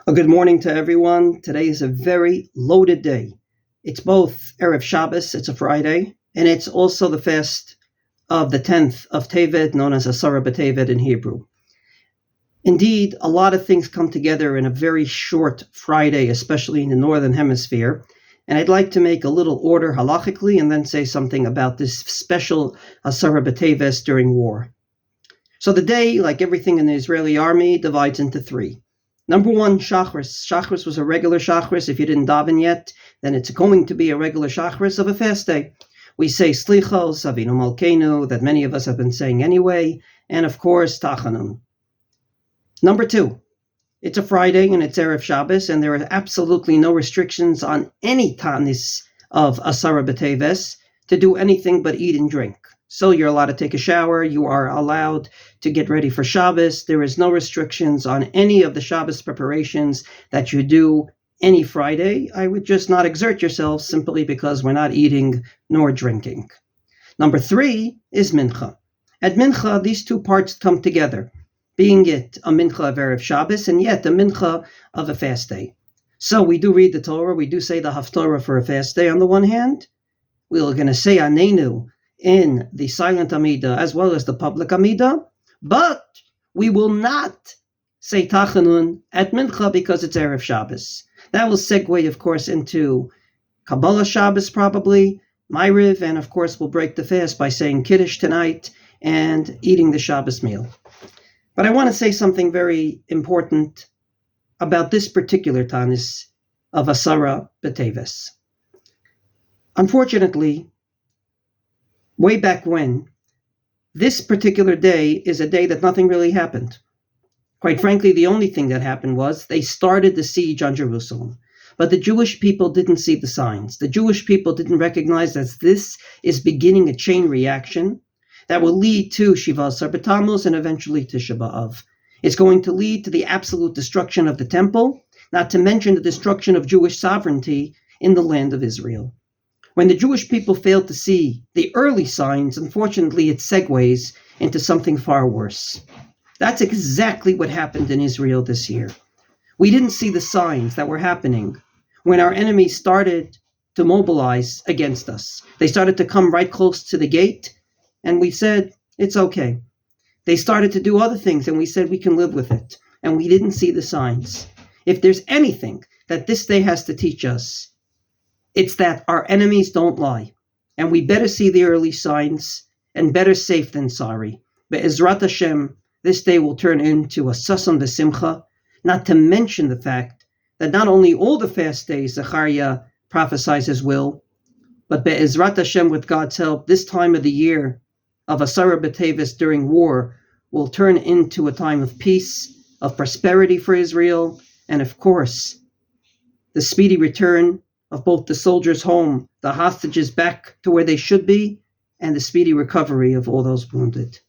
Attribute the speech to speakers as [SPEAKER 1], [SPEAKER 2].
[SPEAKER 1] A good morning to everyone. Today is a very loaded day. It's both Erev Shabbos, it's a Friday, and it's also the fast of the 10th of Tevet, known as Asara b'Tevet in Hebrew. Indeed, a lot of things come together in a very short Friday, especially in the Northern Hemisphere, and I'd like to make a little order halachically and then say something about this special Asara b'Tevet during war. So the day, like everything in the Israeli army, divides into three. Number one, Shachris. Shachris was a regular Shachris. If you didn't daven yet, then it's going to be a regular Shachris of a fast day. We say Slichos, Avinu Malkeinu, that many of us have been saying anyway, and of course, Tachanun. Number two, it's a Friday and it's Erev Shabbos, and there are absolutely no restrictions on any Tanis of Asara b'Teves to do anything but eat and drink. So you're allowed to take a shower, you are allowed to get ready for Shabbos. There is no restrictions on any of the Shabbos preparations that you do any Friday. I would just not exert yourself simply because we're not eating nor drinking. Number three is Mincha. At Mincha, these two parts come together, being it a Mincha of Erev Shabbos and yet a Mincha of a fast day. So we do read the Torah, we do say the Haftorah for a fast day on the one hand. We're going to say Anenu in the silent Amida as well as the public Amida, but we will not say Tachanun at Mincha because it's Erev Shabbos. That will segue, of course, into Kabbalah Shabbos probably, Ma'ariv, and of course we'll break the fast by saying Kiddush tonight and eating the Shabbos meal. But I want to say something very important about this particular Tanis of Asara b'Teves. Unfortunately, way back when, this particular day is a day that nothing really happened. Quite frankly, the only thing that happened was they started the siege on Jerusalem. But the Jewish people didn't see the signs. The Jewish people didn't recognize that this is beginning a chain reaction that will lead to Shiva Asar B'Tammuz and eventually to Tisha B'Av. It's going to lead to the absolute destruction of the temple, not to mention the destruction of Jewish sovereignty in the land of Israel. When the Jewish people failed to see the early signs, unfortunately it segues into something far worse. That's exactly what happened in Israel this year. We didn't see the signs that were happening when our enemies started to mobilize against us. They started to come right close to the gate, and we said, it's okay. They started to do other things, and we said we can live with it. And we didn't see the signs. If there's anything that this day has to teach us, it's that our enemies don't lie. And we better see the early signs, and better safe than sorry. Be'ezrat Hashem, this day will turn into a sasam v'simcha, not to mention the fact that not only all the fast days Zechariah prophesies his will, but Be'ezrat Hashem, with God's help, this time of the year of Asara b'Teves during war will turn into a time of peace, of prosperity for Israel, and of course, the speedy return of both the soldiers home, the hostages back to where they should be, and the speedy recovery of all those wounded.